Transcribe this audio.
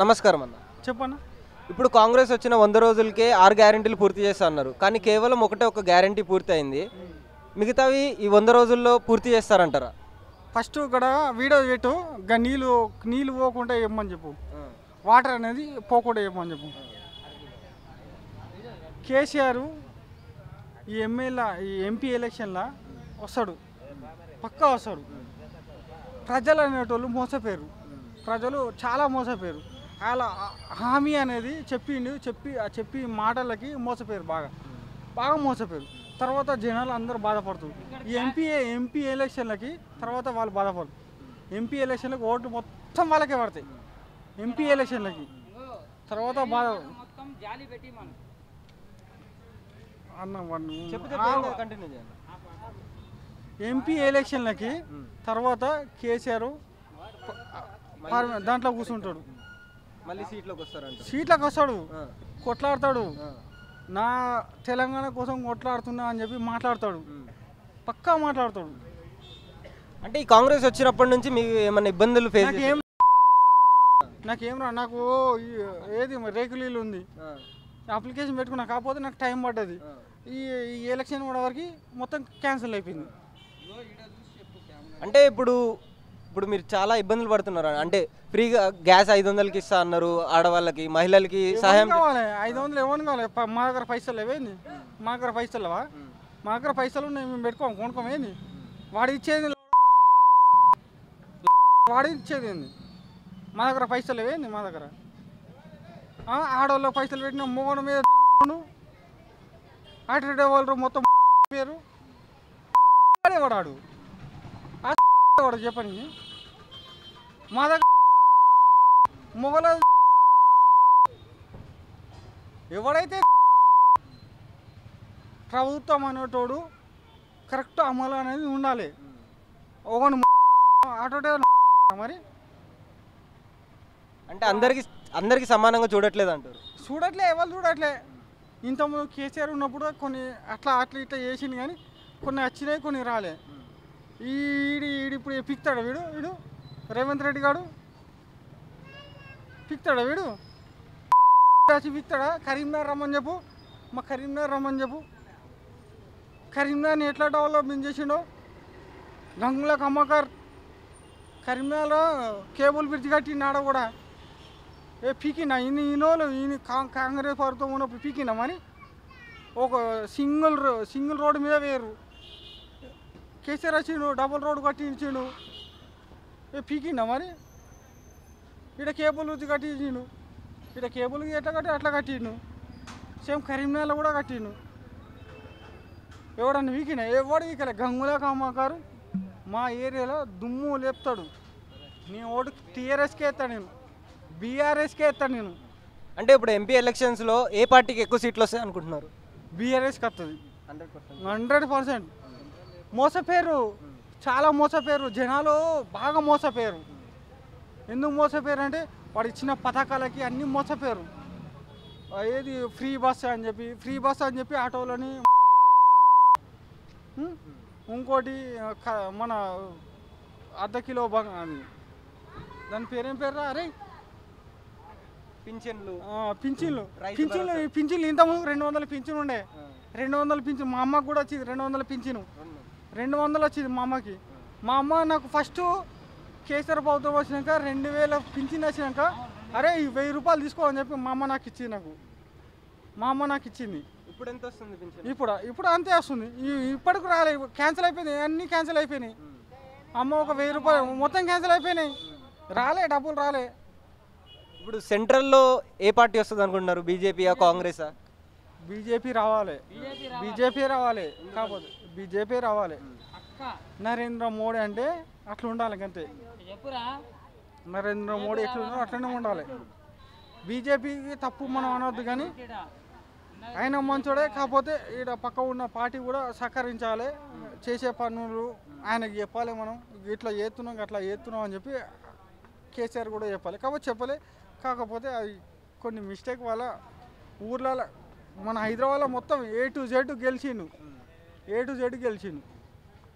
నమస్కారం అన్న. చెప్పన్నా. ఇప్పుడు కాంగ్రెస్ వచ్చిన 100 రోజులకే 6 గ్యారెంటీలు పూర్తి చేస్తా అన్నారు. కానీ కేవలం ఒక గ్యారెంటీ పూర్తి అయింది. మిగతావి ఈ 100 రోజుల్లో పూర్తి చేస్తారంటారా? ఫస్ట్ ఇక్కడ వీడియో పెట్టు, నీళ్ళు పోకుండా ఇవ్వమని చెప్పు, వాటర్ అనేది పోకుండా ఇవ్వమని చెప్పు. కేసీఆర్ ఈ ఎంపీ ఎలక్షన్లో వస్తాడు, పక్కా వస్తాడు. ప్రజలు అనేటోళ్ళు మోసపోయారు, ప్రజలు చాలా మోసపోయారు. అలా హామీ అనేది చెప్పి మాటలకి మోసపోయారు, బాగా మోసపోయారు. తర్వాత జనాలు అందరూ బాధపడుతుంది. ఈ ఎంపీ ఎలక్షన్లకి తర్వాత వాళ్ళు బాధపడతారు. ఎంపీ ఎలక్షన్లకు ఓట్లు మొత్తం వాళ్ళకే పడతాయి. ఎంపీ ఎలక్షన్లకి తర్వాత బాధ ఎంపీ ఎలక్షన్లకి తర్వాత కేసీఆర్ దాంట్లో కూర్చుంటాడు, మళ్ళీ సీట్లకు వస్తాడు, కొట్లాడతాడు. నా తెలంగాణ కోసం కొట్లాడుతున్నా అని చెప్పి మాట్లాడతాడు, పక్కా మాట్లాడతాడు. అంటే ఈ కాంగ్రెస్ వచ్చినప్పటి నుంచి మీకు ఏమైనా ఇబ్బందులు నాకేం రా, నాకు ఏది రేకులు ఇల్లు ఉంది, అప్లికేషన్ పెట్టుకున్నా. కాకపోతే నాకు టైం పడ్డది. ఈ ఎలక్షన్ కూడా వరకు మొత్తం క్యాన్సిల్ అయిపోయింది. అంటే ఇప్పుడు మీరు చాలా ఇబ్బందులు పడుతున్నారు. అంటే ఫ్రీగా గ్యాస్ 500కి ఇస్తా అన్నారు, ఆడవాళ్ళకి మహిళలకి సహాయం కావాలి. 500 ఎవరిని కావాలి? మా దగ్గర పైసలు లేవేంది? మా దగ్గర పైసలు లేవా? మా దగ్గర పైసలు ఉన్నాయి, మేము కొనుక్కోమేంది? వాడు ఇచ్చేది ఏంది? మా దగ్గర పైసలు లేవేంది? మా దగ్గర ఆడవాళ్ళకి పైసలు పెట్టిన మొగడ మీద అటు వాళ్ళు మొత్తం పేరు వాడాడు వాడు చెప్పని. మా దగ్గర మొగల ఎవడైతే ప్రభుత్వం అనేటోడు కరెక్ట్ అమలు అనేది ఉండాలి. ఒకటి ఆటోటే మరి అంటే అందరికి సమానంగా చూడట్లేదు అంటారు. ఎవరు చూడట్లే. ఇంతకుముందు కేసీఆర్ ఉన్నప్పుడు కొన్ని అట్లా ఇట్లా చేసింది, కానీ కొన్ని వచ్చినాయి, కొన్ని రాలే. ఇప్పుడు పిక్తాడా వీడు రేవంత్ రెడ్డి గారు పిక్తాడా? వీడు పిక్తాడా? కరీంనగర్ రమ్మని చెప్పు, మా కరీంనగర్ రమ్మని చెప్పు. కరీంనగర్ని ఎట్లా డెవలప్మెంట్ చేసిండో. గంగుల కమ్మకార్ కరీంనగర్లో కేబుల్ బ్రిడ్జ్ కట్టినాడ కూడా. పీకినా ఈయన కాంగ్రెస్ ప్రభుత్వం ఉన్నప్పుడు పీకినా మరి ఒక సింగిల్ రోడ్డు మీద వేరు. కేసీఆర్ వచ్చిండు, డబుల్ రోడ్డు కట్టించిండు, పీకిండా మరి? ఇక్కడ కేబుల్ కట్టించిండు, ఇక్కడ కేబుల్ ఎట్లా కట్టి అట్లా కట్టిండు. సేమ్ కరీంనగర్లో కూడా కట్టిండు. ఎవడన్నా వీకినా? ఎవడు వీకలే. గంగుల కమ్మకారు మా ఏరియాలో దుమ్ము లేపుతాడు. నేను ఓటు టీఆర్ఎస్కే ఎత్తాను, నేను బీఆర్ఎస్కే ఎత్తాను నేను. అంటే ఇప్పుడు ఎంపీ ఎలక్షన్స్లో ఏ పార్టీకి ఎక్కువ సీట్లు వస్తాయి అనుకుంటున్నారు? బీఆర్ఎస్కి వస్తుంది 100%. మోసపోయారు, చాలా మోసపోయారు. జనాలు బాగా మోసపోయారు. ఎందుకు మోసపోయారు అంటే వాడు ఇచ్చిన పథకాలకి అన్నీ మోసపోయారు. ఏది ఫ్రీ బస్ అని చెప్పి ఆటోలని. ఇంకోటి మన అర్ధ కిలో దాని పేరేం పేరు? అరే పింఛన్లు ఇంతకుముందు 200 పింఛన్ ఉండే. 200 పింఛన్ మా అమ్మకు కూడా వచ్చింది. 200 పింఛను 200 వచ్చింది మా అమ్మకి. మా అమ్మ నాకు ఫస్ట్ కేసీఆర్ ప్రభుత్వం వచ్చినాక 2000 పింఛన్ వచ్చినాక అరే 1000 రూపాయలు తీసుకో అని చెప్పి మా అమ్మ నాకు ఇచ్చింది. ఇప్పుడు ఎంత వస్తుంది పింఛన్? ఇప్పుడు అంతే వస్తుంది. ఇప్పటికి రాలేదు, క్యాన్సిల్ అయిపోయినాయి, అన్నీ క్యాన్సిల్ అయిపోయినాయి. అమ్మ ఒక 1000 రూపాయలు మొత్తం క్యాన్సిల్ అయిపోయినాయి, డబ్బులు రాలే. ఇప్పుడు సెంట్రల్లో ఏ పార్టీ వస్తుంది అనుకుంటున్నారు? బీజేపీయా, కాంగ్రెసా? బీజేపీ రావాలి. కాకపోతే బీజేపీ రావాలి. నరేంద్ర మోడీ అంటే అట్లా ఉండాలి, అంతే. నరేంద్ర మోడీ ఎట్లా ఉన్నారో అట్లనే ఉండాలి. బీజేపీకి తప్పు మనం అనవద్దు, కానీ ఆయన మంచోడే. కాకపోతే ఇక్కడ పక్క ఉన్న పార్టీ కూడా సహకరించాలి. చేసే పనులు ఆయనకి చెప్పాలి. మనం ఇట్లా చేస్తున్నాం అట్లా చేస్తున్నాం అని చెప్పి కేసీఆర్ కూడా చెప్పాలి. కాకపోతే అది కొన్ని మిస్టేక్ వల్ల ఊర్లలో మన హైదరాబాద్లో మొత్తం A to Z గెలిచిండు.